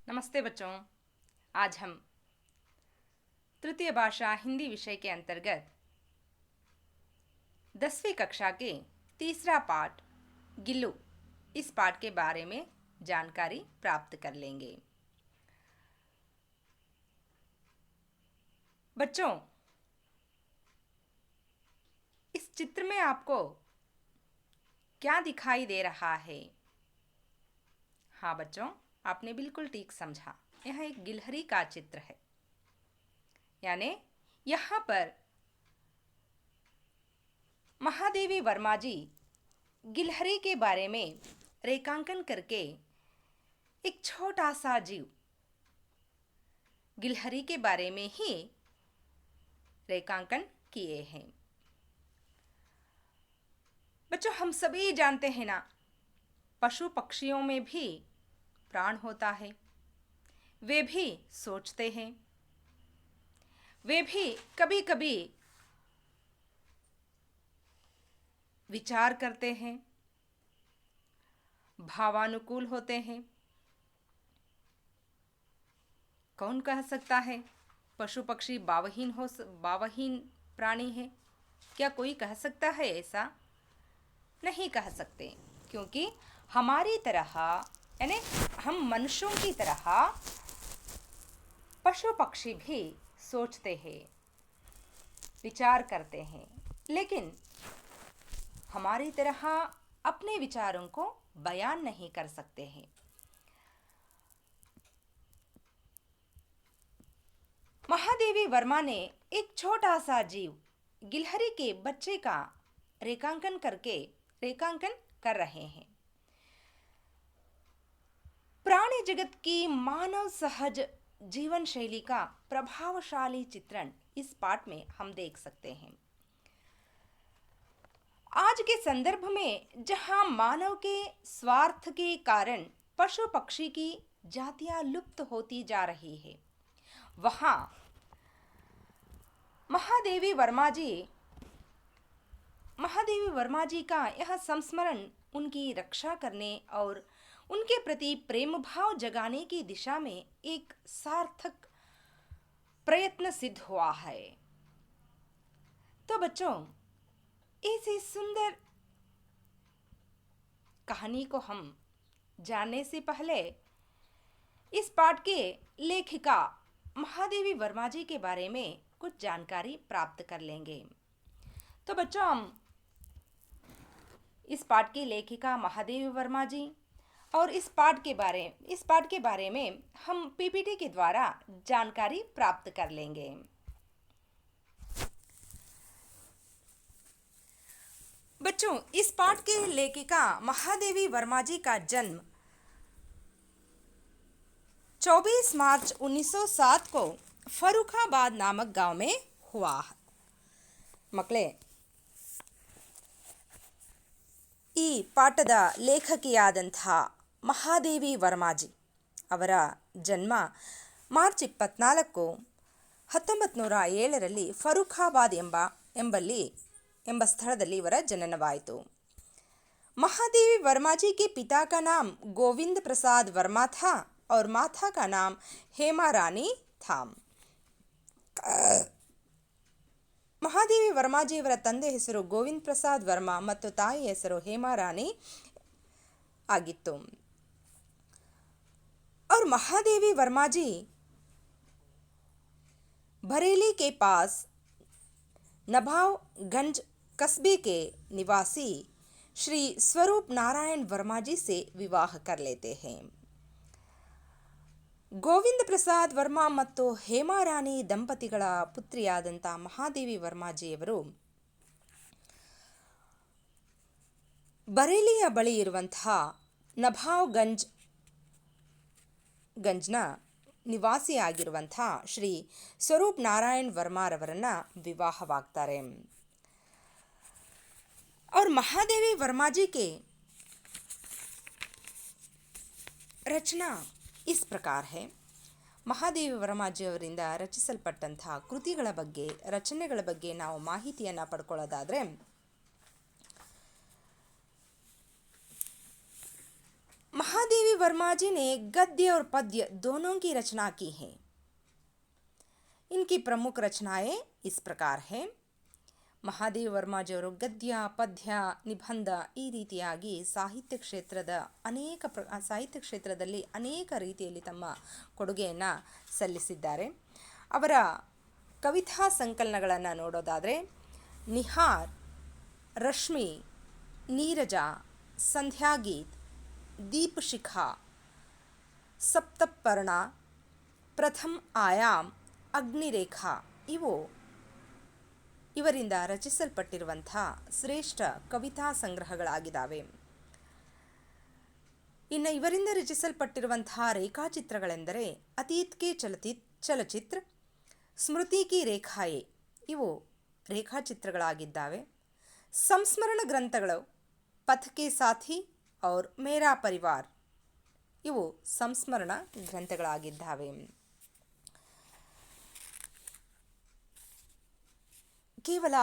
नमस्ते बच्चों। आज हम तृतीय भाषा हिंदी विषय के अंतर्गत 10वीं कक्षा के तीसरा पाठ गिल्लू इस पाठ के बारे में जानकारी प्राप्त कर लेंगे। बच्चों, इस चित्र में आपको क्या दिखाई दे रहा है? हाँ बच्चों, आपने बिल्कुल ठीक समझा। यह एक गिलहरी का चित्र है। यानी यहाँ पर महादेवी वर्मा जी गिलहरी के बारे में रेखांकन करके एक छोटा सा जीव गिलहरी के बारे में ही रेखांकन किए हैं। बच्चों, हम सभी जानते हैं ना, पशु पक्षियों में भी प्राण होता है। वे भी सोचते हैं, वे भी कभी कभी विचार करते हैं, भावानुकूल होते हैं। कौन कह सकता है पशु पक्षी भावहीन प्राणी है? क्या कोई कह सकता है ऐसा? नहीं कह सकते, क्योंकि हमारी तरह यानी हम मनुष्यों की तरह पशु पक्षी भी सोचते हैं, विचार करते हैं, लेकिन हमारी तरह अपने विचारों को बयान नहीं कर सकते हैं। महादेवी वर्मा ने एक छोटा सा जीव गिलहरी के बच्चे का रेखांकन कर रहे हैं। प्राणी जगत की मानव सहज जीवन शैली का प्रभावशाली चित्रण इस पाठ में हम देख सकते हैं। आज के संदर्भ में जहां मानव के स्वार्थ के कारण पशु पक्षी की जातियां लुप्त होती जा रही है, वहां महादेवी वर्मा जी का यह संस्मरण उनकी रक्षा करने और उनके प्रति प्रेम भाव जगाने की दिशा में एक सार्थक प्रयत्न सिद्ध हुआ है। तो बच्चों, इसी सुंदर कहानी को हम जानने से पहले इस पाठ के लेखिका महादेवी वर्मा जी के बारे में कुछ जानकारी प्राप्त कर लेंगे। तो बच्चों, हम इस पाठ की लेखिका महादेवी वर्मा जी और इस पाठ के बारे में हम पीपीटी के द्वारा जानकारी प्राप्त कर लेंगे। बच्चों, इस पाठ के लेखिका महादेवी वर्मा जी का जन्म 24 मार्च 1907 को फर्रुखाबाद नामक गांव में हुआ। ಮಕ್ಕಳೇ, ಈ ಪಾಠದ ಲೇಖಕಿಯಾದಂಥ ಮಹಾದೇವಿ ವರ್ಮಾಜಿ ಅವರ ಜನ್ಮ ಮಾರ್ಚ್ 24 1907ರಲ್ಲಿ ಫರ್ರುಖಾಬಾದ್ ಎಂಬ ಸ್ಥಳದಲ್ಲಿ ಇವರ ಜನನವಾಯಿತು। महादेवी वर्मा जी के पिता का नाम गोविंद प्रसाद वर्मा था और माता का नाम हेमा रानी था। महादेवी वर्मा जी ಅವರ ತಂದೆ ಹೆಸರು ಗೋವಿಂದ್ ಪ್ರಸಾದ್ ವರ್ಮಾ ಮತ್ತು ತಾಯಿ ಹೆಸರು ಹೇಮಾ ರಾಣಿ ಆಗಿತ್ತು। और महादेवी वर्मा जी बरेली के पास नभावगंज कस्बे के निवासी श्री स्वरूप नारायण वर्मा जी से विवाह कर लेते हैं। ಗೋವಿಂದ ಪ್ರಸಾದ್ ವರ್ಮಾ ಮತ್ತು ಹೇಮಾ ರಾಣಿ ದಂಪತಿಗಳ ಪುತ್ರಿಯಾದಂಥ ಮಹಾದೇವಿ ವರ್ಮಾಜಿಯವರು ಬರೇಲಿಯ ಬಳಿ ಇರುವಂತಹ ನಭಾವ್ಗಂಜ್ನ ನಿವಾಸಿಯಾಗಿರುವಂಥ ಶ್ರೀ ಸ್ವರೂಪ್ ನಾರಾಯಣ್ ವರ್ಮಾರವರನ್ನು ವಿವಾಹವಾಗ್ತಾರೆ। और महादेवी वर्मा जी के रचना इस प्रकार है। ಮಹಾದೇವಿ ವರ್ಮಾಜಿ ಅವರಿಂದ ರಚಿಸಲ್ಪಟ್ಟಂತಹ ರಚನೆಗಳ ಬಗ್ಗೆ ನಾವು ಮಾಹಿತಿಯನ್ನು ಪಡ್ಕೊಳ್ಳೋದಾದರೆ, ಮಹಾದೇವಿ वर्मा जी ने गद्य और पद्य दोनों की रचना की है। इनकी प्रमुख रचनाएं इस प्रकार हैं। ಮಹಾದೇವ ವರ್ಮಾಜಿಯವರು ಗದ್ಯ ಪದ್ಯ ನಿಬಂಧ ಈ ರೀತಿಯಾಗಿ ಸಾಹಿತ್ಯ ಕ್ಷೇತ್ರದಲ್ಲಿ ಅನೇಕ ರೀತಿಯಲ್ಲಿ ತಮ್ಮ ಕೊಡುಗೆಯನ್ನು ಸಲ್ಲಿಸಿದ್ದಾರೆ. ಅವರ ಕವಿತಾ ಸಂಕಲನಗಳನ್ನು ನೋಡೋದಾದರೆ ನಿಹಾರ್, ರಶ್ಮಿ, ನೀರಜ, ಸಂಧ್ಯಾಗೀತ್, ದೀಪಶಿಖಾ, ಸಪ್ತಪರ್ಣ, ಪ್ರಥಮ್ ಆಯಾಮ್, ಅಗ್ನಿರೇಖಾ ಇವು ಇವರಿಂದ ರಚಿಸಲ್ಪಟ್ಟಿರುವಂಥ ಶ್ರೇಷ್ಠ ಕವಿತಾ ಸಂಗ್ರಹಗಳಾಗಿದ್ದಾವೆ. ಇನ್ನು ಇವರಿಂದ ರಚಿಸಲ್ಪಟ್ಟಿರುವಂತಹ ರೇಖಾಚಿತ್ರಗಳೆಂದರೆ ಅತೀತ್ ಕೆ ಚಲಚಿತ್ರ, ಸ್ಮೃತಿ ಕಿ ರೇಖಾಯೇ ಇವು ರೇಖಾಚಿತ್ರಗಳಾಗಿದ್ದಾವೆ. ಸಂಸ್ಮರಣ ಗ್ರಂಥಗಳು ಪಥ್ ಕೆ ಸಾಥಿ ಔರ್ ಮೇರಾ ಪರಿವಾರ್ ಇವು ಸಂಸ್ಮರಣ ಗ್ರಂಥಗಳಾಗಿದ್ದಾವೆ. ಕೇವಲ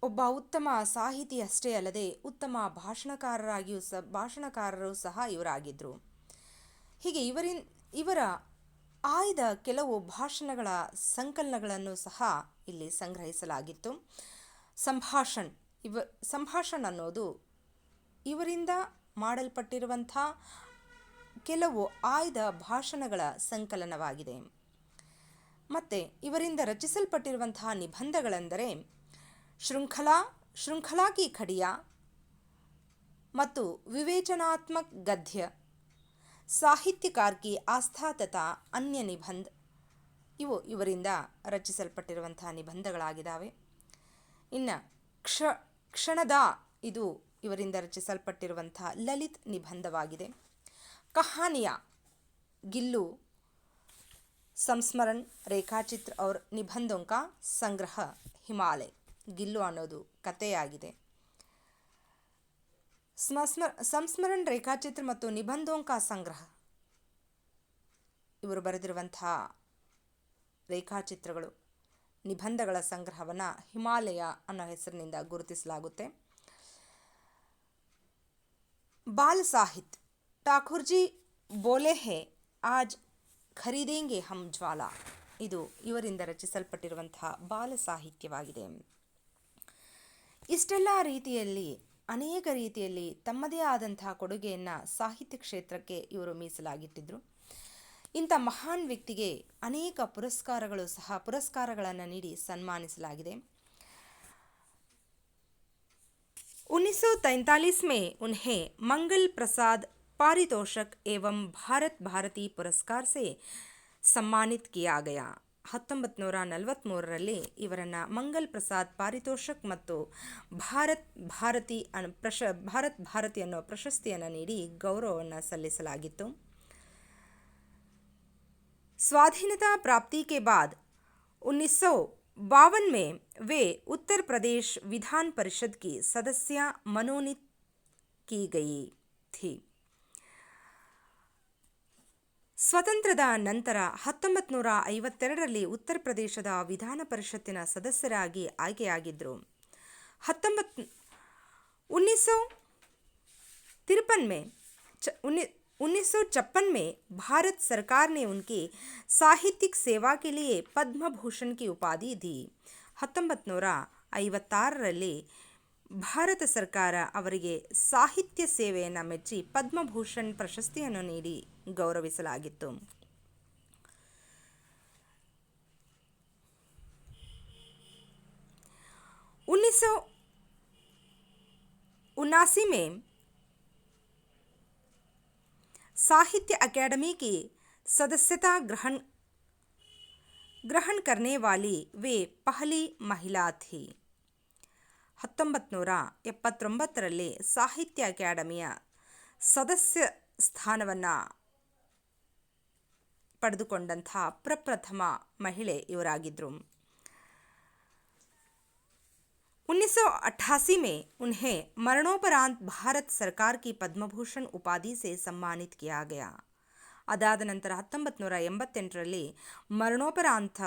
ಒಬ್ಬ ಉತ್ತಮ ಸಾಹಿತಿ ಅಷ್ಟೇ ಅಲ್ಲದೆ ಉತ್ತಮ ಭಾಷಣಕಾರರು ಸಹ ಇವರಾಗಿದ್ದರು. ಹೀಗೆ ಇವರ ಆಯ್ದ ಕೆಲವು ಭಾಷಣಗಳ ಸಂಕಲನಗಳನ್ನು ಸಹ ಇಲ್ಲಿ ಸಂಗ್ರಹಿಸಲಾಗಿತ್ತು. ಸಂಭಾಷಣ್ ಅನ್ನೋದು ಇವರಿಂದ ಮಾಡಲ್ಪಟ್ಟಿರುವಂಥ ಕೆಲವು ಆಯ್ದ ಭಾಷಣಗಳ ಸಂಕಲನವಾಗಿದೆ. ಮತ್ತು ಇವರಿಂದ ರಚಿಸಲ್ಪಟ್ಟಿರುವಂತಹ ನಿಬಂಧಗಳೆಂದರೆ ಶೃಂಖಲಾ ಕಿ ಖಡಿಯಾ ಮತ್ತು ವಿವೇಚನಾತ್ಮಕ ಗದ್ಯ, ಸಾಹಿತ್ಯಕಾರ ಕಿ ಆಸ್ಥಾ ತಥಾ ಅನ್ಯ ನಿಬಂಧ ಇವು ಇವರಿಂದ ರಚಿಸಲ್ಪಟ್ಟಿರುವಂತಹ ನಿಬಂಧಗಳಾಗಿದ್ದಾವೆ. ಇನ್ನು ಕ್ಷಣದ ಇದು ಇವರಿಂದ ರಚಿಸಲ್ಪಟ್ಟಿರುವಂತಹ ಲಲಿತ್ ನಿಬಂಧವಾಗಿದೆ. ಕಹಾನಿಯಾ ಗಿಲ್ಲು ಸಂಸ್ಮರಣ ರೇಖಾಚಿತ್ರ और निबंधों का ಸಂಗ್ರಹ ಹಿಮಾಲಯ ಗಿಲ್ಲು ಅನ್ನೋದು ಕಥೆಯಾಗಿದೆ. ಸಂಸ್ಮರಣ ರೇಖಾಚಿತ್ರ ಮತ್ತು ನಿಬಂಧೋಂ ಕಾ ಸಂಗ್ರಹ ಇವರು ಬರೆದಿರುವಂತಹ ರೇಖಾಚಿತ್ರಗಳು ನಿಬಂಧಗಳ ಸಂಗ್ರಹವನ್ನು ಹಿಮಾಲಯ ಅನ್ನೋ ಹೆಸರಿನಿಂದ ಗುರುತಿಸಲಾಗುತ್ತೆ. ಬಾಲ ಸಾಹಿತ್ಯ ಠಾಕೂರ್ಜಿ ಬೋಲೆ ಹೇ ಆಜ್ ಖರೀದೇಂಗೆ ಹಮ್ ಜ್ವಾಲಾ ಇದು ಇವರಿಂದ ರಚಿಸಲ್ಪಟ್ಟಿರುವಂತಹ ಬಾಲ ಸಾಹಿತ್ಯವಾಗಿದೆ. ಇಷ್ಟೆಲ್ಲ ರೀತಿಯಲ್ಲಿ ಅನೇಕ ರೀತಿಯಲ್ಲಿ ತಮ್ಮದೇ ಆದಂತಹ ಕೊಡುಗೆಯನ್ನು ಸಾಹಿತ್ಯ ಕ್ಷೇತ್ರಕ್ಕೆ ಇವರು ಮೀಸಲಾಗಿಟ್ಟಿದ್ರು. ಇಂಥ ಮಹಾನ್ ವ್ಯಕ್ತಿಗೆ ಅನೇಕ ಪುರಸ್ಕಾರಗಳನ್ನು ನೀಡಿ ಸನ್ಮಾನಿಸಲಾಗಿದೆ. 1943 में उन्हें मंगल प्रसाद पारितोषक एवं भारत भारती पुरस्कार से सम्मानित किया गया. 1943ರಲ್ಲಿ ಇವರನ್ನು ಮಂಗಲ್ ಪ್ರಸಾದ್ ಪಾರಿತೋಷಕ್ ಮತ್ತು ಭಾರತ್ ಭಾರತಿ ಅನ್ನೋ ಪ್ರಶಸ್ತಿಯನ್ನು ನೀಡಿ ಗೌರವವನ್ನು ಸಲ್ಲಿಸಲಾಗಿತ್ತು. स्वाधीनता प्राप्ति के बाद 1952 में वे उत्तर प्रदेश विधान परिषद की सदस्य मनोनीत की गई थी. ಸ್ವತಂತ್ರದ ನಂತರ 1952ರಲ್ಲಿ ಉತ್ತರ ಪ್ರದೇಶದ ವಿಧಾನ ಪರಿಷತ್ತಿನ ಸದಸ್ಯರಾಗಿ ಆಯ್ಕೆಯಾಗಿದ್ದರು. 1953 में भारत सरकार ने उनकी साहित्यिक सेवा के लिए पद्म भूषण की उपाधि दी. 1956ರಲ್ಲಿ ಭಾರತ ಸರ್ಕಾರ ಅವರಿಗೆ ಸಾಹಿತ್ಯ ಸೇವೆಯನ್ನು ಮೆಚ್ಚಿ ಪದ್ಮಭೂಷಣ್ ಪ್ರಶಸ್ತಿಯನ್ನು ನೀಡಿ ಗೌರವಿಸಲಾಗಿತ್ತು. 1979 में साहित्य अकादमी की सदस्यता ग्रहण करने वाली वे पहली महिला थी. 1979ರಲ್ಲಿ ಸಾಹಿತ್ಯ ಅಕಾಡೆಮಿಯ ಸದಸ್ಯ ಸ್ಥಾನವನ್ನು ಪಡೆದುಕೊಂಡಂಥ ಪ್ರಪ್ರಥಮ ಮಹಿಳೆ ಇವರಾಗಿದ್ದರು. 1988 में उन्हें मरणोपरांत भारत सरकार की पद्मभूषण उपाधि से सम्मानित किया गया. ಅದಾದ ನಂತರ 1988ರಲ್ಲಿ ಮರಣೋಪರಾಂತ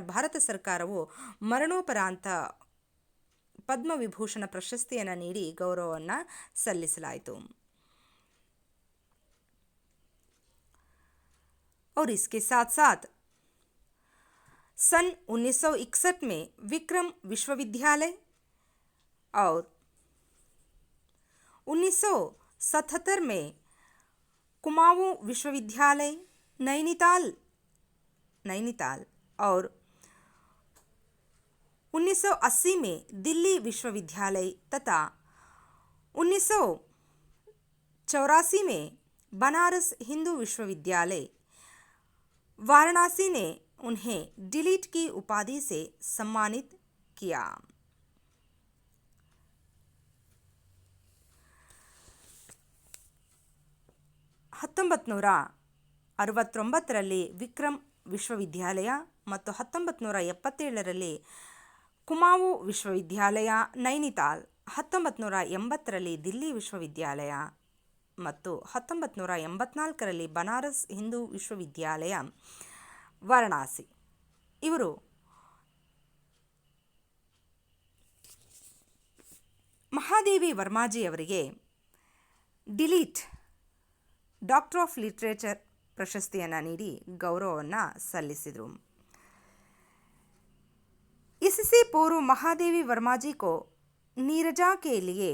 ಭಾರತ ಸರ್ಕಾರವು ಮರಣೋಪರಾಂತ ಪದ್ಮವಿಭೂಷಣ ಪ್ರಶಸ್ತಿಯನ್ನು ನೀಡಿ ಗೌರವವನ್ನು ಸಲ್ಲಿಸಲಾಯಿತು. और इसके साथ साथ सन 1961 में विक्रम विश्वविद्यालय और 1977 में कुमाऊं विश्वविद्यालय नैनीताल और 1980 में दिल्ली विश्वविद्यालय तथा 1984 में बनारस हिंदू विश्वविद्यालय वाराणसी ने उन्हें डिलीट की उपाधि से सम्मानित किया। 1969ರಲ್ಲಿ ವಿಕ್ರಮ್ ವಿಶ್ವವಿದ್ಯಾಲಯ ಮತ್ತು 1977ರಲ್ಲಿ ಕುಮಾವು ವಿಶ್ವವಿದ್ಯಾಲಯ ನೈನಿತಾಲ್, 1980ರಲ್ಲಿ ದಿಲ್ಲಿ ವಿಶ್ವವಿದ್ಯಾಲಯ ಮತ್ತು 1984ರಲ್ಲಿ ಬನಾರಸ್ ಹಿಂದೂ ವಿಶ್ವವಿದ್ಯಾಲಯ ವಾರಣಾಸಿ ಇವರು ಮಹಾದೇವಿ ವರ್ಮಾಜಿಯವರಿಗೆ ಡಿಲೀಟ್ ಡಾಕ್ಟರ್ ಆಫ್ ಲಿಟ್ರೇಚರ್ ಪ್ರಶಸ್ತಿಯನ್ನು ನೀಡಿ ಗೌರವವನ್ನು ಸಲ್ಲಿಸಿದರು। इससे पूर्व महादेवी वर्मा जी को नीरजा के लिए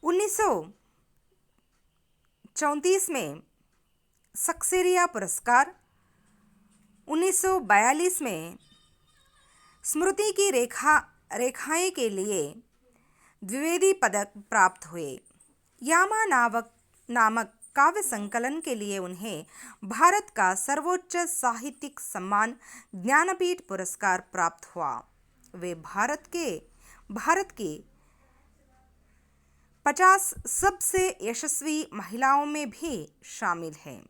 1934 में सक्सेरिया पुरस्कार, 1942 में स्मृति की रेखाएं के लिए द्विवेदी पदक प्राप्त हुए। यामा नामक काव्य संकलन के लिए उन्हें भारत का सर्वोच्च साहित्यिक सम्मान ज्ञानपीठ पुरस्कार प्राप्त हुआ। वे भारत की 50 सबसे यशस्वी महिलाओं में भी शामिल हैं।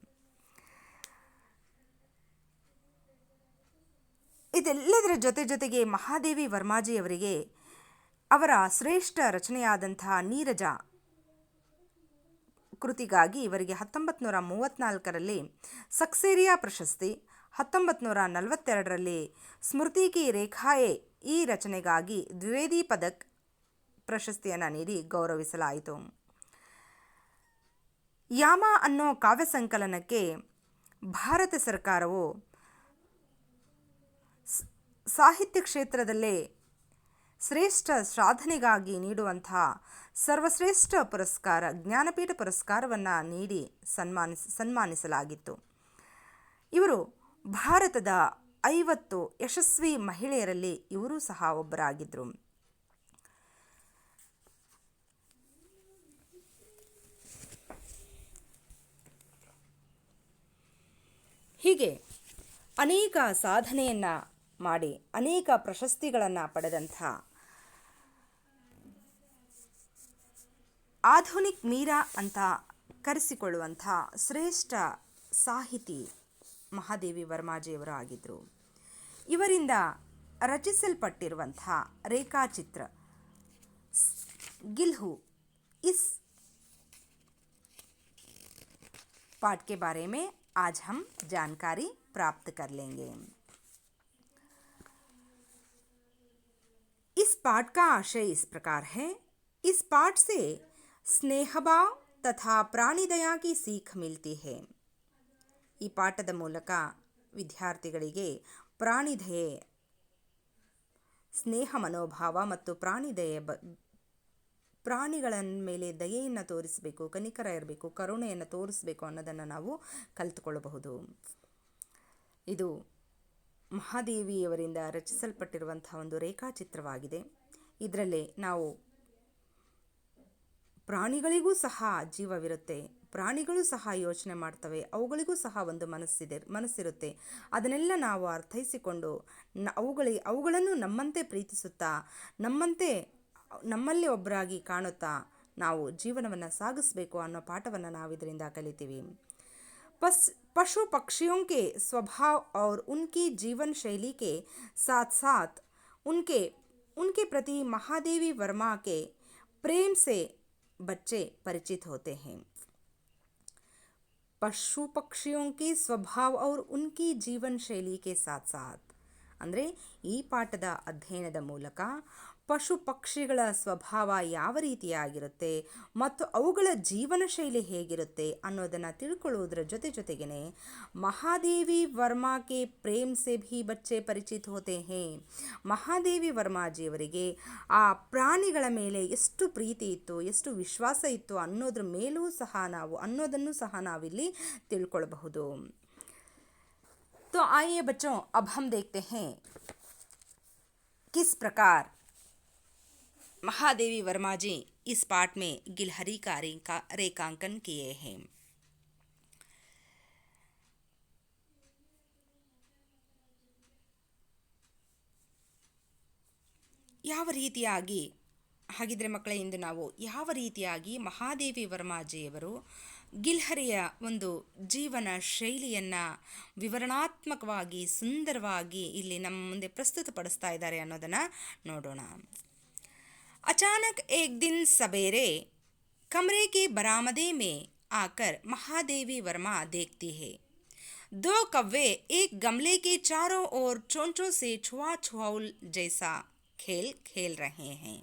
ಇದೆಲ್ಲದರ ಜೊತೆಗೆ ಮಹಾದೇವಿ ವರ್ಮಾಜಿಯವರಿಗೆ ಅವರ ಶ್ರೇಷ್ಠ ರಚನೆಯಾದಂತಹ ನೀರಜ ಕೃತಿಗಾಗಿ ಇವರಿಗೆ 1934ರಲ್ಲಿ ಸಕ್ಸೇರಿಯಾ ಪ್ರಶಸ್ತಿ, 1942ರಲ್ಲಿ ಸ್ಮೃತಿ ಕಿ ರೇಖಾಯೆ ಈ ರಚನೆಗಾಗಿ ದ್ವಿವೇದಿ ಪದಕ್ ಪ್ರಶಸ್ತಿಯನ್ನು ನೀಡಿ ಗೌರವಿಸಲಾಯಿತು। ಯಾಮ ಅನ್ನೋ ಕಾವ್ಯ ಸಂಕಲನಕ್ಕೆ ಭಾರತ ಸರ್ಕಾರವು ಸಾಹಿತ್ಯ ಕ್ಷೇತ್ರದಲ್ಲೇ ಶ್ರೇಷ್ಠ ಸಾಧನೆಗಾಗಿ ನೀಡುವಂತಹ ಸರ್ವಶ್ರೇಷ್ಠ ಪುರಸ್ಕಾರ ಜ್ಞಾನಪೀಠ ಪುರಸ್ಕಾರವನ್ನು ನೀಡಿ ಸನ್ಮಾನಿಸಲಾಗಿತ್ತು। ಇವರು ಭಾರತದ 50 ಯಶಸ್ವಿ ಮಹಿಳೆಯರಲ್ಲಿ ಇವರು ಸಹ ಒಬ್ಬರಾಗಿದ್ದರು। ಹೀಗೆ ಅನೇಕ ಸಾಧನೆಯನ್ನು ಮಾಡಿ ಅನೇಕ ಪ್ರಶಸ್ತಿಗಳನ್ನು ಪಡೆದಂಥ ಆಧುನಿಕ್ ಮೀರಾ ಅಂತ ಕರೆಸಿಕೊಳ್ಳುವಂಥ ಶ್ರೇಷ್ಠ ಸಾಹಿತಿ ಮಹಾದೇವಿ ವರ್ಮಾಜಿಯವರು ಆಗಿದ್ದರು। ಇವರಿಂದ ರಚಿಸಲ್ಪಟ್ಟಿರುವಂಥ ರೇಖಾಚಿತ್ರ ಗಿಲ್ಹು इस पाठ के बारे में आज हम जानकारी प्राप्त कर लेंगे। इस पाठ का आशय इस प्रकार है। इस पाठ से स्नेहभाव तथा प्राणिदया की सीख मिलती है। ಈ ಪಾಠದ ಮೂಲಕ ವಿದ್ಯಾರ್ಥಿಗಳಿಗೆ ಪ್ರಾಣಿದಯೆ, ಸ್ನೇಹ ಮನೋಭಾವ ಮತ್ತು ಪ್ರಾಣಿಗಳ ಮೇಲೆ ದಯೆಯನ್ನು ತೋರಿಸಬೇಕು, ಕನಿಕರ ಇರಬೇಕು, ಕರುಣೆಯನ್ನು ತೋರಿಸಬೇಕು ಅನ್ನೋದನ್ನು ನಾವು ಕಲಿತುಕೊಳ್ಳಬಹುದು। ಇದು ಮಹಾದೇವಿಯವರಿಂದ ರಚಿಸಲ್ಪಟ್ಟಿರುವಂಥ ಒಂದು ರೇಖಾಚಿತ್ರವಾಗಿದೆ। ಇದರಲ್ಲಿ ನಾವು ಪ್ರಾಣಿಗಳಿಗೂ ಸಹ ಜೀವವಿರುತ್ತೆ, ಪ್ರಾಣಿಗಳು ಸಹ ಯೋಚನೆ ಮಾಡ್ತವೆ, ಅವುಗಳಿಗೂ ಸಹ ಒಂದು ಮನಸ್ಸಿರುತ್ತೆ। ಅದನ್ನೆಲ್ಲ ನಾವು ಅರ್ಥೈಸಿಕೊಂಡು ಅವುಗಳನ್ನು ನಮ್ಮಂತೆ ಪ್ರೀತಿಸುತ್ತಾ ನಮ್ಮಲ್ಲಿ ಒಬ್ಬರಾಗಿ ಕಾಣುತ್ತಾ ನಾವು ಜೀವನವನ್ನು ಸಾಗಿಸಬೇಕು ಅನ್ನೋ ಪಾಠವನ್ನು ನಾವು ಇದರಿಂದ ಕಲಿತೀವಿ। पशु पक्षियों के स्वभाव और उनकी जीवन शैली के साथ साथ उनके प्रति महादेवी वर्मा के प्रेम से बच्चे परिचित होते हैं। पशु पक्षियों के स्वभाव और उनकी जीवन शैली के साथ साथ ಅಂದರೆ ಈ ಪಾಠದ ಅಧ್ಯಯನದ ಮೂಲಕ ಪಶು ಪಕ್ಷಿಗಳ ಸ್ವಭಾವ ಯಾವ ರೀತಿಯಾಗಿರುತ್ತೆ ಮತ್ತು ಅವುಗಳ ಜೀವನ ಶೈಲಿ ಹೇಗಿರುತ್ತೆ ಅನ್ನೋದನ್ನು ತಿಳ್ಕೊಳ್ಳೋದ್ರ ಜೊತೆಗೇ ಮಹಾದೇವಿ ವರ್ಮಾ ಕೆ ಪ್ರೇಮ್ ಸೆ ಭಿ ಬಚ್ಚೆ ಪರಿಚಿತ್ ಹೋತೆ ಹೇ. ಮಹಾದೇವಿ ವರ್ಮಾಜಿಯವರಿಗೆ ಆ ಪ್ರಾಣಿಗಳ ಮೇಲೆ ಎಷ್ಟು ಪ್ರೀತಿ ಇತ್ತು, ಎಷ್ಟು ವಿಶ್ವಾಸ ಇತ್ತು ಅನ್ನೋದನ್ನು ಸಹ ನಾವಿಲ್ಲಿ ತಿಳ್ಕೊಳ್ಬಹುದು. तो आइए बच्चों, अब हम देखते हैं किस प्रकार महादेवी वर्मा जी इस पाठ में गिलहरी का रेखांकन किए हैं. ಯಾವ ರೀತಿಯಾಗಿ, ಹಾಗಿದ್ರೆ ಮಕ್ಕಳೇ, ಇಂದು ನಾವು ಯಾವ ರೀತಿಯಾಗಿ ಮಹಾದೇವಿ ವರ್ಮಾಜಿಯವರು ಗಿಲ್ಹರಿಯ ಒಂದು ಜೀವನ ಶೈಲಿಯನ್ನು ವಿವರಣಾತ್ಮಕವಾಗಿ ಸುಂದರವಾಗಿ ಇಲ್ಲಿ ನಮ್ಮ ಮುಂದೆ ಪ್ರಸ್ತುತಪಡಿಸ್ತಾ ಇದ್ದಾರೆ ಅನ್ನೋದನ್ನು ನೋಡೋಣ. ಅಚಾನಕ್ ಏಕ್ ದಿನ್ ಸವೇರೆ ಕಮರೆ ಕೆ ಬರಾಮದೆ ಮೇ ಆಕರ್ ಮಹಾದೇವಿ ವರ್ಮಾ देखती है दो कौवे एक गमले के चारों ओर चोंचों से छुआछुआउल जैसा खेल खेल रहे हैं.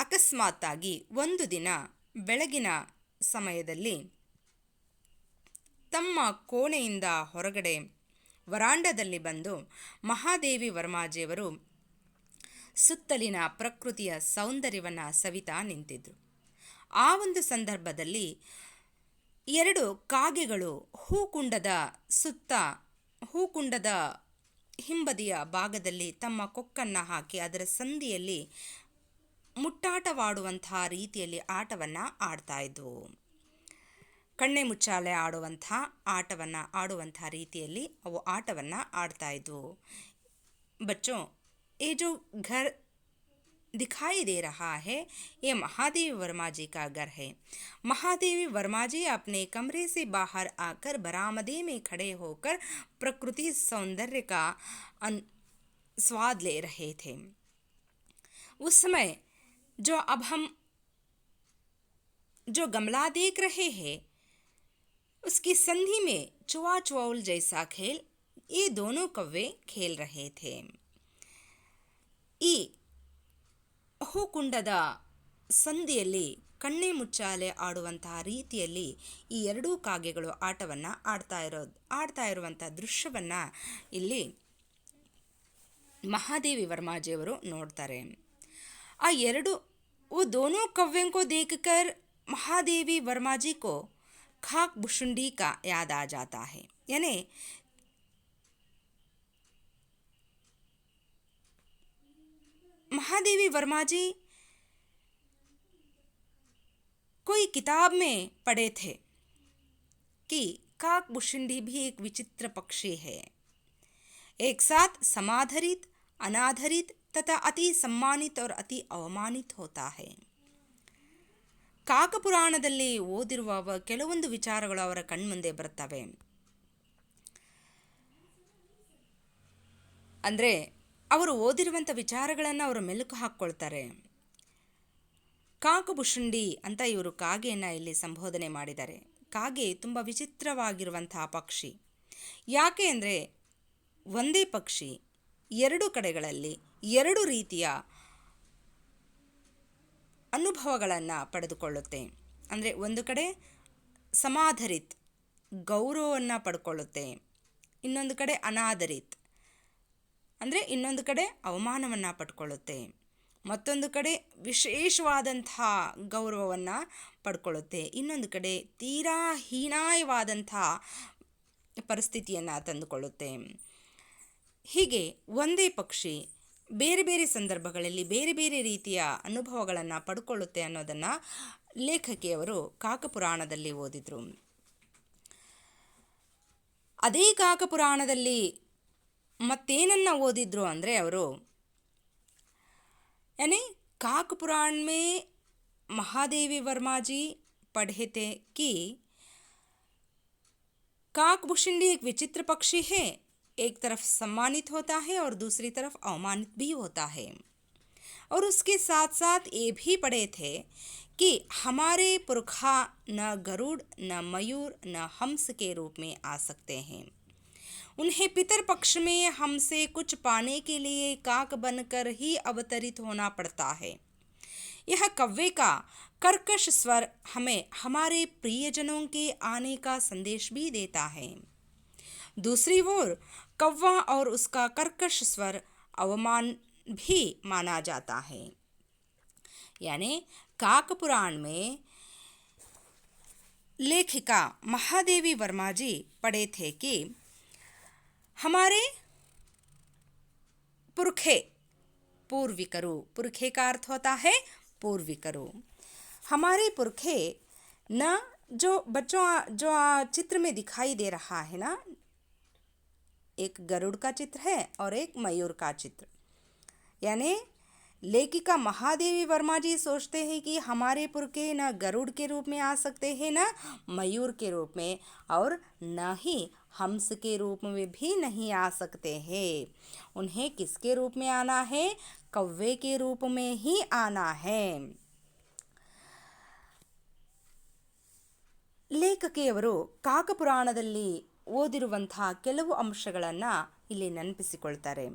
ಅಕಸ್ಮಾತ್ತಾಗಿ ಒಂದು ದಿನ ಬೆಳಗಿನ ಸಮಯದಲ್ಲಿ ತಮ್ಮ ಕೋಣೆಯಿಂದ ಹೊರಗಡೆ ವರಾಂಡದಲ್ಲಿ ಬಂದು ಮಹಾದೇವಿ ವರ್ಮಾಜಿಯವರು ಸುತ್ತಲಿನ ಪ್ರಕೃತಿಯ ಸೌಂದರ್ಯವನ್ನು ಸವಿತಾ ನಿಂತಿದ್ರು. ಆ ಒಂದು ಸಂದರ್ಭದಲ್ಲಿ ಎರಡು ಕಾಗೆಗಳು ಹೂಕುಂಡದ ಹಿಂಬದಿಯ ಭಾಗದಲ್ಲಿ ತಮ್ಮ ಕೊಕ್ಕನ್ನು ಹಾಕಿ ಅದರ ಸಂದಿಯಲ್ಲಿ ಮುಟ್ಟಾಟವಾಡುವಂತಹ ರೀತಿಯಲ್ಲಿ ಆಟವನ್ನು ಆಡ್ತಾ ಇದ್ವು. ಕಣ್ಣೆ ಮುಚ್ಚಾಲೆ ಆಟವನ್ನು ಆಡುವಂಥ ರೀತಿಯಲ್ಲಿ ಅವು ಆಟವನ್ನು ಆಡ್ತಾ ಇದ್ವು. बच्चों, ये जो घर दिखाई दे रहा है ये महादेवी वर्मा जी का घर है. महादेवी वर्मा जी अपने कमरे से बाहर आकर बरामदे में खड़े होकर प्रकृति सौंदर्य का स्वाद ले रहे थे. उस समय जो गमला देख रहे हैं उसकी संधि में चुआ चुआउल जैसा खेल ये दोनों कौवे खेल रहे थे. ಈ ಹೂಕುಂಡದ ಸಂದಿಯಲ್ಲಿ ಕಣ್ಣೆ ಮುಚ್ಚಾಲೆ ಆಡುವಂತಹ ರೀತಿಯಲ್ಲಿ ಈ ಎರಡೂ ಕಾಗೆಗಳು ಆಟವನ್ನು ಆಡ್ತಾ ಇರುವಂಥ ದೃಶ್ಯವನ್ನು ಇಲ್ಲಿ ಮಹಾದೇವಿ ವರ್ಮಾಜಿಯವರು ನೋಡ್ತಾರೆ. ಆ ಎರಡು वो दोनों कौवें को देखकर महादेवी वर्मा जी को खाक बुशुंडी का याद आ जाता है. यानी महादेवी वर्मा जी कोई किताब में पढ़े थे कि काक बुशुंडी भी एक विचित्र पक्षी है, एक साथ समाधारित, अनाधारित तथा अति सम्मानित और अति ಅವಮಾನಿತ होता है. ಕಾಕಪುರಾಣದಲ್ಲಿ ಓದಿರುವ ಕೆಲವೊಂದು ವಿಚಾರಗಳು ಅವರ ಕಣ್ಮುಂದೆ ಬರುತ್ತವೆ. ಅಂದರೆ ಅವರು ಓದಿರುವಂಥ ವಿಚಾರಗಳನ್ನು ಅವರು ಮೆಲುಕು ಹಾಕ್ಕೊಳ್ತಾರೆ. ಕಾಕಬುಶುಂಡಿ ಅಂತ ಇವರು ಕಾಗೆಯನ್ನು ಇಲ್ಲಿ ಸಂಬೋಧನೆ ಮಾಡಿದ್ದಾರೆ. ಕಾಗೆ ತುಂಬ ವಿಚಿತ್ರವಾಗಿರುವಂತಹ ಪಕ್ಷಿ. ಯಾಕೆ ಅಂದರೆ ಒಂದೇ ಪಕ್ಷಿ ಎರಡು ಕಡೆಗಳಲ್ಲಿ ಎರಡು ರೀತಿಯ ಅನುಭವಗಳನ್ನು ಪಡೆದುಕೊಳ್ಳುತ್ತೆ. ಅಂದರೆ ಒಂದು ಕಡೆ ಸಮಾಧರಿತ್ ಗೌರವವನ್ನು ಪಡ್ಕೊಳ್ಳುತ್ತೆ, ಇನ್ನೊಂದು ಕಡೆ ಅನಾದರಿತ್ ಅಂದರೆ ಇನ್ನೊಂದು ಕಡೆ ಅವಮಾನವನ್ನು ಪಡ್ಕೊಳ್ಳುತ್ತೆ, ಮತ್ತೊಂದು ಕಡೆ ವಿಶೇಷವಾದಂಥ ಗೌರವವನ್ನು ಪಡ್ಕೊಳ್ಳುತ್ತೆ, ಇನ್ನೊಂದು ಕಡೆ ತೀರಾ ಹೀನಾಯವಾದಂಥ ಪರಿಸ್ಥಿತಿಯನ್ನು ತಂದುಕೊಳ್ಳುತ್ತೆ. ಹೀಗೆ ಒಂದೇ ಪಕ್ಷಿ ಬೇರೆ ಬೇರೆ ಸಂದರ್ಭಗಳಲ್ಲಿ ಬೇರೆ ಬೇರೆ ರೀತಿಯ ಅನುಭವಗಳನ್ನು ಪಡ್ಕೊಳ್ಳುತ್ತೆ ಅನ್ನೋದನ್ನು ಲೇಖಕಿಯವರು ಕಾಕಪುರಾಣದಲ್ಲಿ ಓದಿದರು. ಅದೇ ಕಾಕಪುರಾಣದಲ್ಲಿ ಮತ್ತೇನನ್ನು ಓದಿದ್ರು ಅಂದರೆ ಅವರು यानी काकपुराण में महादेवी वर्मा जी पढ़े थे कि काकभुशुंडी एक विचित्र पक्षी है, एक तरफ सम्मानित होता है और दूसरी तरफ अवमानित भी होता है. और उसके साथ साथ ये भी पढ़े थे कि हमारे पुरखा न गरुड़, न मयूर, न हंस के रूप में आ सकते हैं. उन्हें पितर पक्ष में हमसे कुछ पाने के लिए काक बनकर ही अवतरित होना पड़ता है। यह कव्वे का कर्कश स्वर हमें हमारे प्रियजनों के आने का संदेश भी देता है। दूसरी ओर कौवा और उसका कर्कश स्वर अवमान भी माना जाता है। यानी काक पुराण में लेखिका महादेवी वर्मा जी पढ़े थे कि हमारे पुरखे पूर्विकरो, पुरखे का अर्थ होता है पूर्विकरो, हमारे पुरखे न जो बच्चों जो चित्र में दिखाई दे रहा है ना, एक गरुड़ का चित्र है और एक मयूर का चित्र। यानी लेखिका महादेवी वर्मा जी सोचते हैं कि हमारे पुरखे न गरुड़ के रूप में आ सकते हैं, न मयूर के रूप में, और न ही हंस के रूप में भी नहीं आ सकते हैं। उन्हें किसके रूप में आना है? कौवे के रूप में ही आना है। ಲೇಖಕಿಯವರು ಕಾಕಪುರಾಣದಲ್ಲಿ ಓದಿರುವಂತಹ ಕೆಲವು ಅಂಶಗಳನ್ನು ಇಲ್ಲಿ ನೆನಪಿಸಿಕೊಳ್ತಾರೆ.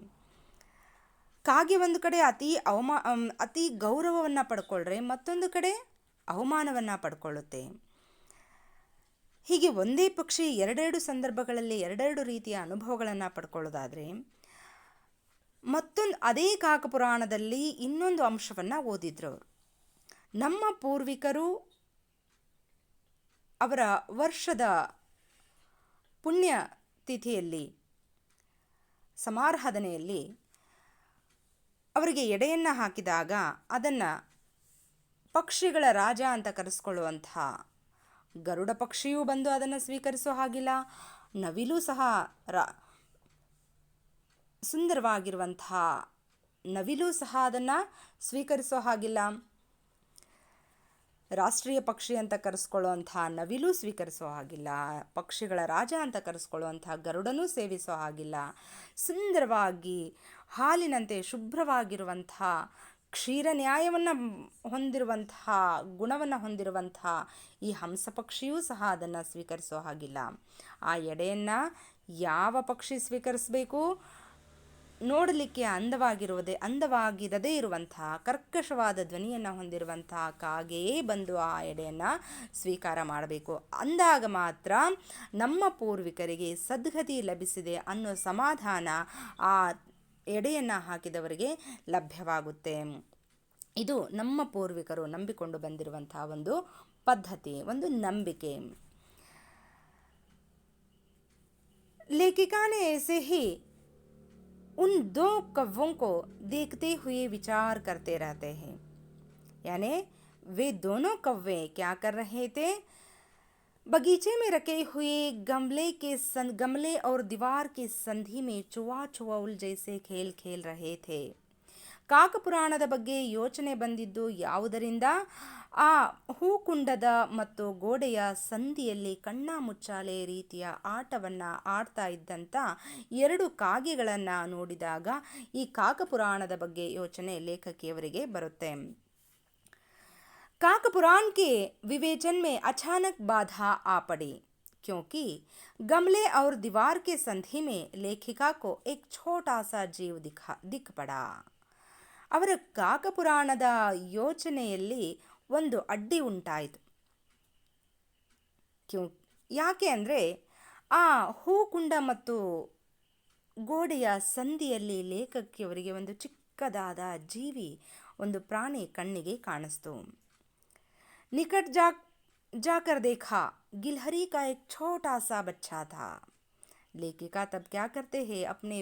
ಕಾಗೆ ಒಂದು ಕಡೆ ಅತಿ ಗೌರವವನ್ನು ಪಡ್ಕೊಳ್ರೆ, ಮತ್ತೊಂದು ಕಡೆ ಅವಮಾನವನ್ನು ಪಡ್ಕೊಳ್ಳುತ್ತೆ. ಹೀಗೆ ಒಂದೇ ಪಕ್ಷಿ ಎರಡೆರಡು ಸಂದರ್ಭಗಳಲ್ಲಿ ಎರಡೆರಡು ರೀತಿಯ ಅನುಭವಗಳನ್ನು ಪಡ್ಕೊಳ್ಳೋದಾದರೆ, ಮತ್ತೊಂದು ಅದೇ ಕಾಕಪುರಾಣದಲ್ಲಿ ಇನ್ನೊಂದು ಅಂಶವನ್ನು ಓದಿದ್ರು ಅವರು. ನಮ್ಮ ಪೂರ್ವಿಕರು ಅವರ ವರ್ಷದ ಪುಣ್ಯ ತಿಥಿಯಲ್ಲಿ ಸಮಾರಾಧನೆಯಲ್ಲಿ ಅವರಿಗೆ ಎಡೆಯನ್ನು ಹಾಕಿದಾಗ ಅದನ್ನು ಪಕ್ಷಿಗಳ ರಾಜ ಅಂತ ಕರೆಸ್ಕೊಳ್ಳುವಂಥ ಗರುಡ ಪಕ್ಷಿಯೂ ಬಂದು ಅದನ್ನು ಸ್ವೀಕರಿಸೋ ಹಾಗಿಲ್ಲ, ನವಿಲು ಸಹ ಸುಂದರವಾಗಿರುವಂಥ ನವಿಲು ಸಹ ಅದನ್ನು ಸ್ವೀಕರಿಸೋ ಹಾಗಿಲ್ಲ, ರಾಷ್ಟ್ರೀಯ ಪಕ್ಷಿ ಅಂತ ಕರೆಸ್ಕೊಳ್ಳುವಂಥ ನವಿಲು ಸ್ವೀಕರಿಸೋ ಹಾಗಿಲ್ಲ, ಪಕ್ಷಿಗಳ ರಾಜ ಅಂತ ಕರೆಸ್ಕೊಳ್ಳುವಂಥ ಗರುಡನೂ ಸೇವಿಸೋ ಹಾಗಿಲ್ಲ. ಸುಂದರವಾಗಿ ಹಾಲಿನಂತೆ ಶುಭ್ರವಾಗಿರುವಂಥ ಕ್ಷೀರ ನ್ಯಾಯವನ್ನು ಹೊಂದಿರುವಂತಹ ಗುಣವನ್ನು ಹೊಂದಿರುವಂಥ ಈ ಹಂಸ ಪಕ್ಷಿಯೂ ಸಹ ಅದನ್ನು ಸ್ವೀಕರಿಸೋ ಹಾಗಿಲ್ಲ. ಆ ಎಡೆಯನ್ನು ಯಾವ ಪಕ್ಷಿ ಸ್ವೀಕರಿಸಬೇಕು? ನೋಡಲಿಕ್ಕೆ ಅಂದವಾಗಿರದೇ ಇರುವಂತಹ ಕರ್ಕಶವಾದ ಧ್ವನಿಯನ್ನು ಹೊಂದಿರುವಂತಹ ಕಾಗೆಯೇ ಬಂದು ಆ ಎಡೆಯನ್ನು ಸ್ವೀಕಾರ ಮಾಡಬೇಕು. ಅಂದಾಗ ಮಾತ್ರ ನಮ್ಮ ಪೂರ್ವಿಕರಿಗೆ ಸದ್ಗತಿ ಲಭಿಸಿದೆ ಅನ್ನೋ ಸಮಾಧಾನ ಆ ಎಡೆಯನ್ನು ಹಾಕಿದವರಿಗೆ ಲಭ್ಯವಾಗುತ್ತೆ. ಇದು ನಮ್ಮ ಪೂರ್ವಿಕರು ನಂಬಿಕೊಂಡು ಬಂದಿರುವಂತಹ ಒಂದು ಪದ್ಧತಿ, ಒಂದು ನಂಬಿಕೆ. लेखिका ने ऐसे ही उन दो कव्वों को देखते हुए विचार करते रहते हैं. यानी वे दोनों कव्वे क्या कर रहे थे? बगीचे में रखे हुए गमले और दीवार के संधि में चुवा चुवौल जैसे खेल खेल रहे थे. ಕಾಕಪುರಾಣದ ಬಗ್ಗೆ ಯೋಚನೆ ಬಂದಿದ್ದು ಯಾವುದರಿಂದ? ಆ ಹೂಕುಂಡದ ಮತ್ತು ಗೋಡೆಯ ಸಂದಿಯಲ್ಲಿ ಕಣ್ಣ ಮುಚ್ಚಾಲೆ ರೀತಿಯ ಆಟವನ್ನು ಆಡ್ತಾ ಇದ್ದಂಥ ಎರಡು ಕಾಗೆಗಳನ್ನು ನೋಡಿದಾಗ ಈ ಕಾಕಪುರಾಣದ ಬಗ್ಗೆ ಯೋಚನೆ ಲೇಖಕಿಯವರಿಗೆ ಬರುತ್ತೆ. काकपुराण के विवेचन में अचानक बाधा आ पड़ी, क्योंकि गमले और दीवार के संधि में लेखिका को एक छोटा सा जीव दिख पड़ा. ಅವರ ಕಾಕಪುರಾಣದ ಯೋಚನೆಯಲ್ಲಿ ಒಂದು ಅಡ್ಡಿ ಉಂಟಾಯಿತು. ಯಾಕೆ ಅಂದರೆ ಆ ಹೂಕುಂಡ ಮತ್ತು ಗೋಡೆಯ ಸಂದಿಯಲ್ಲಿ ಲೇಖಕಿಯವರಿಗೆ ಒಂದು ಚಿಕ್ಕದಾದ ಜೀವಿ, ಒಂದು ಪ್ರಾಣಿ ಕಣ್ಣಿಗೆ ಕಾಣಿಸ್ತು. निकट जाकर देखा, गिलहरी का एक छोटा सा बच्चा था. लेखिका तब क्या करते हैं? अपने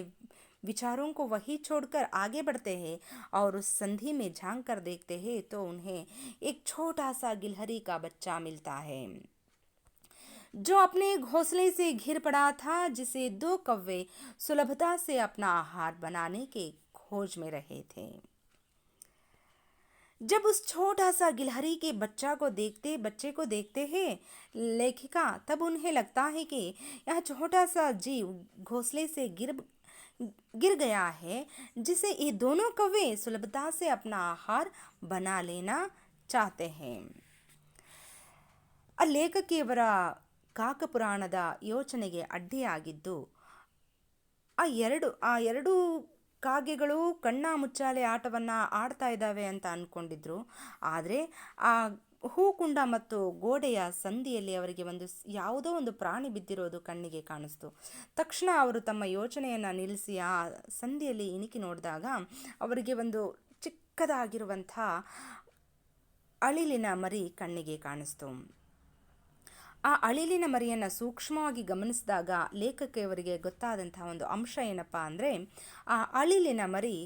विचारों को वही छोड़कर आगे बढ़ते हैं और उस संधि में झांक कर देखते हैं तो उन्हें एक छोटा सा गिलहरी का बच्चा मिलता है, जो अपने घोंसले से घिर पड़ा था, जिसे दो कौवे सुलभता से अपना आहार बनाने के खोज में रहे थे. जब उस छोटा सा गिलहरी के बच्चे को देखते हैं लेखिका, तब उन्हें लगता है कि यह छोटा सा जीव घोंसले से गिर गया है, जिसे ये दोनों कौवे सुलभता से अपना आहार बना लेना चाहते हैं. ಲೇಖಕಿಯವರ ಕಾಕಪುರಾಣದ ಯೋಚನೆಗೆ ಅಡ್ಡಿಯಾಗಿದ್ದು ಆ ಎರಡು ಕಾಗೆಗಳು ಕಣ್ಣ ಮುಚ್ಚಾಲೆ ಆಟವನ್ನು ಆಡ್ತಾ ಇದ್ದಾವೆ ಅಂತ ಅಂದ್ಕೊಂಡಿದ್ರು. ಆದರೆ ಆ ಹೂಕುಂಡ ಮತ್ತು ಗೋಡೆಯ ಸಂದಿಯಲ್ಲಿ ಅವರಿಗೆ ಯಾವುದೋ ಒಂದು ಪ್ರಾಣಿ ಬಿದ್ದಿರೋದು ಕಣ್ಣಿಗೆ ಕಾಣಿಸ್ತು. ತಕ್ಷಣ ಅವರು ತಮ್ಮ ಯೋಚನೆಯನ್ನು ನಿಲ್ಲಿಸಿ ಆ ಸಂದಿಯಲ್ಲಿ ಇಣುಕಿ ನೋಡಿದಾಗ ಅವರಿಗೆ ಒಂದು ಚಿಕ್ಕದಾಗಿರುವಂಥ ಅಳಿಲಿನ ಮರಿ ಕಣ್ಣಿಗೆ ಕಾಣಿಸ್ತು. ಆ ಅಳಿಲಿನ ಮರಿಯನ್ನು ಸೂಕ್ಷ್ಮವಾಗಿ ಗಮನಿಸಿದಾಗ ಲೇಖಕಿಯವರಿಗೆ ಗೊತ್ತಾದಂತಹ ಒಂದು ಅಂಶ ಏನಪ್ಪ ಅಂದರೆ, ಆ ಅಳಿಲಿನ ಮರಿ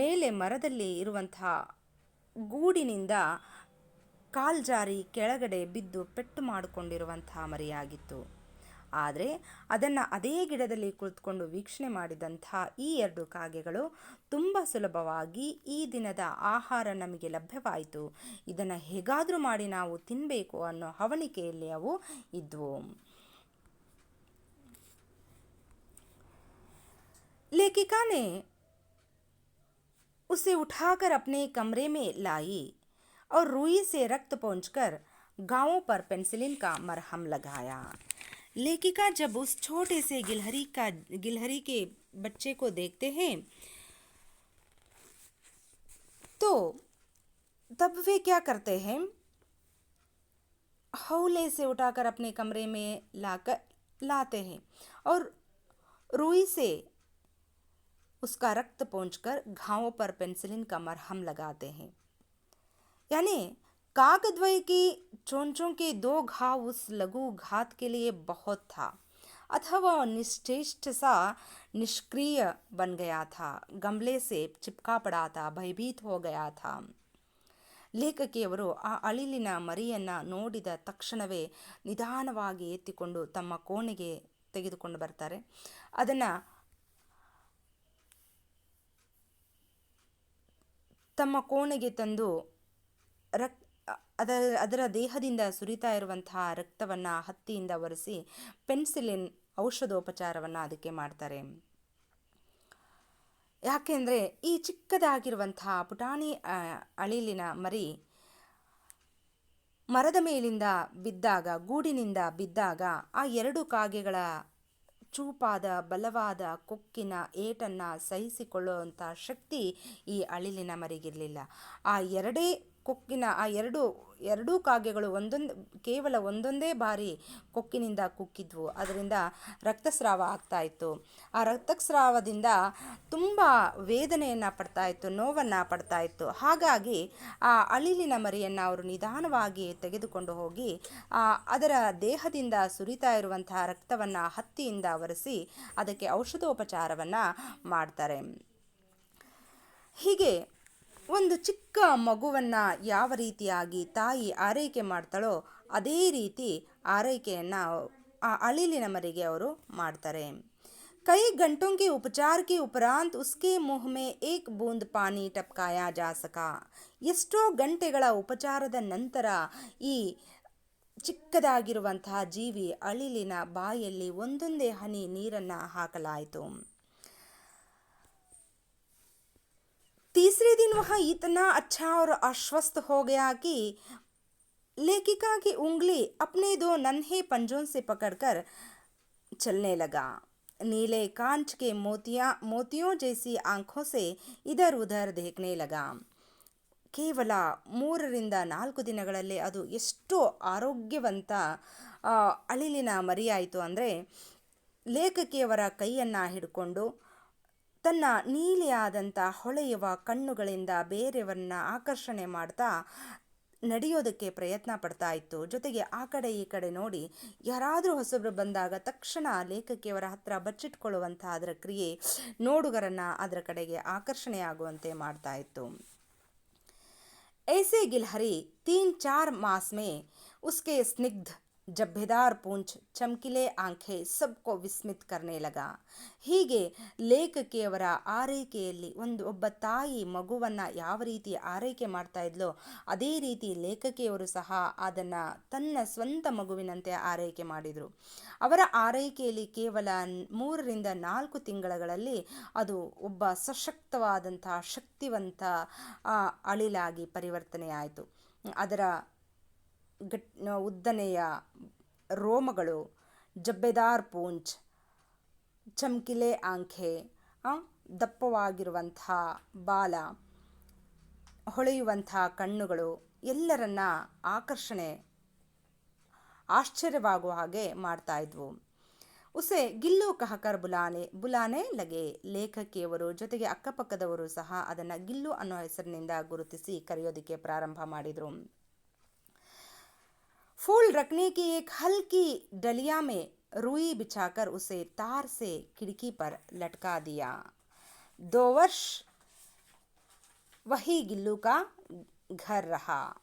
ಮೇಲೆ ಮರದಲ್ಲಿ ಇರುವಂತಹ ಗೂಡಿನಿಂದ ಕಾಲ್ಜಾರಿ ಕೆಳಗಡೆ ಬಿದ್ದು ಪೆಟ್ಟು ಮಾಡಿಕೊಂಡಿರುವಂತಹ ಮರಿಯಾಗಿತ್ತು. ಆದರೆ ಅದನ್ನು ಅದೇ ಗಿಡದಲ್ಲಿ ಕುಳಿತುಕೊಂಡು ವೀಕ್ಷಣೆ ಮಾಡಿದಂಥ ಈ ಎರಡು ಕಾಗೆಗಳು ತುಂಬ ಸುಲಭವಾಗಿ ಈ ದಿನದ ಆಹಾರ ನಮಗೆ ಲಭ್ಯವಾಯಿತು, ಇದನ್ನು ಹೇಗಾದರೂ ಮಾಡಿ ನಾವು ತಿನ್ನಬೇಕು ಅನ್ನೋ ಹವಣಿಕೆಯಲ್ಲಿ ಅವು ಇದ್ವು. लेखिका ने उसे उठाकर अपने कमरे में लाई और रुई से रक्त पोंछकर घावों पर पेंसिलिन का मरहम लगाया. लेखिका जब उस छोटे से गिलहरी के बच्चे को देखते हैं तो तब वे क्या करते हैं, हौले से उठाकर अपने कमरे में लाते हैं और रुई से उसका रक्त पोंछकर घावों पर पेंसिलिन का मरहम लगाते हैं. यानी कागद्वय की चोंचों के 2 घाव उस लघु घात के लिए बहुत था, अथवा निश्चेष्ट सा निष्क्रिय बन गया था, गमले से चिपका पड़ा था, भयभीत हो गया था. ಲೇಖಕಿಯವರು ಆ ಅಳಿಲಿನ ಮರಿಯನ್ನು ನೋಡಿದ ತಕ್ಷಣವೇ ನಿಧಾನವಾಗಿ ಎತ್ತಿಕೊಂಡು ತಮ್ಮ ಕೋಣೆಗೆ ತೆಗೆದುಕೊಂಡು ಬರ್ತಾರೆ. ಅದನ್ನು ತಮ್ಮ ಕೋಣೆಗೆ ತಂದು ಅದರ ದೇಹದಿಂದ ಸುರಿತಾ ಇರುವಂತಹ ರಕ್ತವನ್ನು ಹತ್ತಿಯಿಂದ ಒರೆಸಿ ಪೆನ್ಸಿಲಿನ್ ಔಷಧೋಪಚಾರವನ್ನು ಅದಕ್ಕೆ ಮಾಡ್ತಾರೆ. ಯಾಕೆಂದರೆ ಈ ಚಿಕ್ಕದಾಗಿರುವಂತಹ ಪುಟಾಣಿ ಅಳಿಲಿನ ಮರಿ ಮರದ ಮೇಲಿಂದ ಬಿದ್ದಾಗ, ಗೂಡಿನಿಂದ ಬಿದ್ದಾಗ ಆ ಎರಡು ಕಾಗೆಗಳ ಚೂಪಾದ ಬಲವಾದ ಕೊಕ್ಕಿನ ಏಟನ್ನು ಸಹಿಸಿಕೊಳ್ಳುವಂಥ ಶಕ್ತಿ ಈ ಅಳಿಲಿನ ಮರಿಗಿರಲಿಲ್ಲ. ಆ ಎರಡೂ ಕಾಗೆಗಳು ಕೇವಲ ಒಂದೊಂದೇ ಬಾರಿ ಕೊಕ್ಕಿನಿಂದ ಕುಕ್ಕಿದ್ವು. ಅದರಿಂದ ರಕ್ತಸ್ರಾವ ಆಗ್ತಾ ಇತ್ತು. ಆ ರಕ್ತಸ್ರಾವದಿಂದ ತುಂಬ ವೇದನೆಯನ್ನು ಪಡ್ತಾ ಇತ್ತು, ನೋವನ್ನು ಪಡ್ತಾ ಇತ್ತು. ಹಾಗಾಗಿ ಆ ಅಳಿಲಿನ ಮರಿಯನ್ನು ಅವರು ನಿಧಾನವಾಗಿ ತೆಗೆದುಕೊಂಡು ಹೋಗಿ ಅದರ ದೇಹದಿಂದ ಸುರಿತಾ ಇರುವಂತಹ ರಕ್ತವನ್ನು ಹತ್ತಿಯಿಂದ ಒರೆಸಿ ಅದಕ್ಕೆ ಔಷಧೋಪಚಾರವನ್ನು ಮಾಡ್ತಾರೆ. ಹೀಗೆ ಒಂದು ಚಿಕ್ಕ ಮಗುವನ್ನು ಯಾವ ರೀತಿಯಾಗಿ ತಾಯಿ ಆರೈಕೆ ಮಾಡ್ತಾಳೋ ಅದೇ ರೀತಿ ಆರೈಕೆಯನ್ನು ಆ ಅಳಿಲಿನ ಮರಿಗೆ ಅವರು ಮಾಡ್ತಾರೆ. कई घंटों के उपचार के उपरांत उसके मुंह में एक बूंद पानी टपकाया जा सका. ಎಷ್ಟೋ ಗಂಟೆಗಳ ಉಪಚಾರದ ನಂತರ ಈ ಚಿಕ್ಕದಾಗಿರುವಂತಹ ಜೀವಿ ಅಳಿಲಿನ ಬಾಯಲ್ಲಿ ಒಂದೊಂದೇ ಹನಿ ನೀರನ್ನು ಹಾಕಲಾಯಿತು. तीसरे दिन वह इतना अच्छा और आश्वस्त हो गया कि लेखिका की उंगली अपने 2 नन्हे पंजों से पकड़कर चलने लगा. नीले कांच के मोतियों जैसी आंखों से इधर उधर देखने लगा. ಕೇವಲ 3-4 ದಿನಗಳಲ್ಲಿ ಅದು ಎಷ್ಟು ಆರೋಗ್ಯವಂತ ಅಳಿಲಿನ ಮರಿಯಾಯಿತು ಅಂದರೆ, ಲೇಖಕಿಯವರ ಕೈಯನ್ನು ಹಿಡ್ಕೊಂಡು ತನ್ನ ನೀಲಿಯಾದಂಥ ಹೊಳೆಯುವ ಕಣ್ಣುಗಳಿಂದ ಬೇರೆಯವರನ್ನ ಆಕರ್ಷಣೆ ಮಾಡ್ತಾ ನಡೆಯೋದಕ್ಕೆ ಪ್ರಯತ್ನ ಪಡ್ತಾ ಇತ್ತು. ಜೊತೆಗೆ ಆ ಕಡೆ ಈ ಕಡೆ ನೋಡಿ ಯಾರಾದರೂ ಹೊಸಬರು ಬಂದಾಗ ತಕ್ಷಣ ಲೇಖಕಿಯವರ ಹತ್ರ ಬಚ್ಚಿಟ್ಕೊಳ್ಳುವಂಥ ಅದರ ಕ್ರಿಯೆ ನೋಡುಗರನ್ನು ಅದರ ಕಡೆಗೆ ಆಕರ್ಷಣೆಯಾಗುವಂತೆ ಮಾಡ್ತಾ ಇತ್ತು. ऐसे गिलहरी 3-4 मास में उसके स्निग्ध ಜಬ್ಬೆದಾರ್ ಪೂಂಚ್ ಚಮಕಿಲೆ ಆಂಖೆ ಸಬ್ಕೋ ವಿಸ್ಮಿತ್ ಕರ್ನೆ ಲಗಾ. ಹೀಗೆ ಲೇಖಕಿಯವರ ಆರೈಕೆಯಲ್ಲಿ ಒಬ್ಬ ತಾಯಿ ಮಗುವನ್ನು ಯಾವ ರೀತಿ ಆರೈಕೆ ಮಾಡ್ತಾ ಇದ್ಲೋ ಅದೇ ರೀತಿ ಲೇಖಕಿಯವರು ಸಹ ಅದನ್ನು ತನ್ನ ಸ್ವಂತ ಮಗುವಿನಂತೆ ಆರೈಕೆ ಮಾಡಿದರು. ಅವರ ಆರೈಕೆಯಲ್ಲಿ ಕೇವಲ 3-4 ತಿಂಗಳಲ್ಲಿ ಅದು ಒಬ್ಬ ಸಶಕ್ತವಾದಂಥ ಶಕ್ತಿವಂತ ಅಳಿಲಾಗಿ ಪರಿವರ್ತನೆಯಾಯಿತು. ಅದರ ಉದ್ದನೆಯ ರೋಮಗಳು, ಜಬ್ಬೆದಾರ್ ಪೂಂಚ್, ಚಮಕಿಲೆ ಆಂಖೆ, ದಪ್ಪವಾಗಿರುವಂಥ ಬಾಲ, ಹೊಳೆಯುವಂಥ ಕಣ್ಣುಗಳು ಎಲ್ಲರನ್ನ ಆಶ್ಚರ್ಯವಾಗುವ ಹಾಗೆ ಮಾಡ್ತಾ ಇದ್ವು. ಉಸೆ ಗಿಲ್ಲು ಕಹಕರ್ ಬುಲಾನೆ ಲಗೆ. ಲೇಖಕಿಯವರು ಜೊತೆಗೆ ಅಕ್ಕಪಕ್ಕದವರು ಸಹ ಅದನ್ನು ಗಿಲ್ಲು ಅನ್ನೋ ಹೆಸರಿನಿಂದ ಗುರುತಿಸಿ ಕರೆಯೋದಕ್ಕೆ ಪ್ರಾರಂಭ ಮಾಡಿದರು. फूल रखने की एक हल्की डलिया में रुई बिछाकर उसे तार से खिड़की पर लटका दिया. 2 वर्ष वही गिल्लू का घर रहा.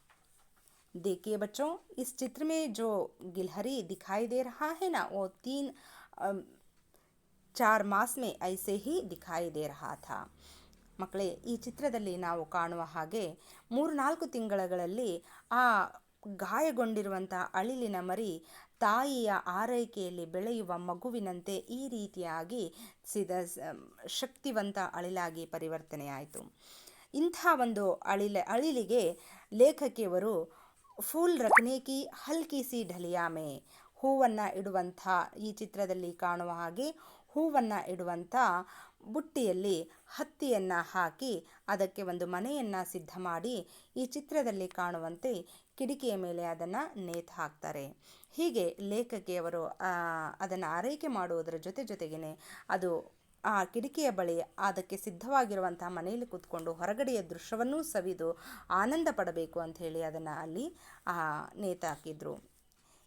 देखिए बच्चों, इस चित्र में जो गिलहरी दिखाई दे रहा है ना, वो 3-4 मास में ऐसे ही दिखाई दे रहा था. ಮಕ್ಕಳೇ, ಈ ಚಿತ್ರದಲ್ಲಿ ನಾವು ಕಾಣುವ ಹಾಗೆ 3-4 ತಿಂಗಳಲ್ಲಿ ಆ ಗಾಯಗೊಂಡಿರುವಂಥ ಅಳಿಲಿನ ಮರಿ ತಾಯಿಯ ಆರೈಕೆಯಲ್ಲಿ ಬೆಳೆಯುವ ಮಗುವಿನಂತೆ ಈ ರೀತಿಯಾಗಿ ಶಕ್ತಿವಂತ ಅಳಿಲಾಗಿ ಪರಿವರ್ತನೆಯಾಯಿತು. ಇಂಥ ಒಂದು ಅಳಿಲಿಗೆ ಲೇಖಕಿಯವರು ಫೂಲ್ ರಖನೆ ಕಿ ಹಲ್ಕಿ ಸಿ ಢಲಿಯಾ ಮೇ, ಹೂವನ್ನು ಇಡುವಂಥ, ಈ ಚಿತ್ರದಲ್ಲಿ ಕಾಣುವ ಹಾಗೆ ಹೂವನ್ನು ಇಡುವಂಥ ಬುಟ್ಟಿಯಲ್ಲಿ ಹತ್ತಿಯನ್ನು ಹಾಕಿ ಅದಕ್ಕೆ ಒಂದು ಮನೆಯನ್ನು ಸಿದ್ಧ ಮಾಡಿ ಈ ಚಿತ್ರದಲ್ಲಿ ಕಾಣುವಂತೆ ಕಿಟಕಿಯ ಮೇಲೆ ಅದನ್ನು ನೇತು ಹಾಕ್ತಾರೆ. ಹೀಗೆ ಲೇಖಕಿಯವರು ಅದನ್ನು ಆರೈಕೆ ಮಾಡುವುದರ ಜೊತೆಗೇ ಅದು ಆ ಕಿಟಕಿಯ ಬಳಿ ಅದಕ್ಕೆ ಸಿದ್ಧವಾಗಿರುವಂಥ ಮನೆಯಲ್ಲಿ ಕೂತ್ಕೊಂಡು ಹೊರಗಡೆಯ ದೃಶ್ಯವನ್ನೂ ಸವಿದು ಆನಂದ ಪಡಬೇಕು ಅಂಥೇಳಿ ಅದನ್ನು ಅಲ್ಲಿ ನೇತಾಕಿದ್ರು.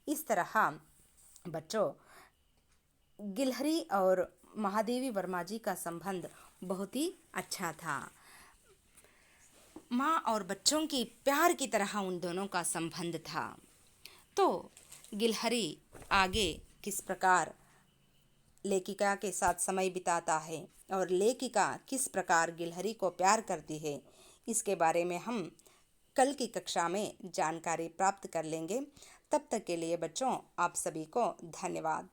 इस तरह बच्चों, गिलहरी और महादेवी वर्मा जी का संबंध बहुत ही अच्छा था. माँ और बच्चों की प्यार की तरह उन दोनों का संबंध था. तो गिलहरी आगे किस प्रकार लेखिका के साथ समय बिताता है और लेखिका किस प्रकार गिलहरी को प्यार करती है, इसके बारे में हम कल की कक्षा में जानकारी प्राप्त कर लेंगे. तब तक के लिए बच्चों, आप सभी को धन्यवाद.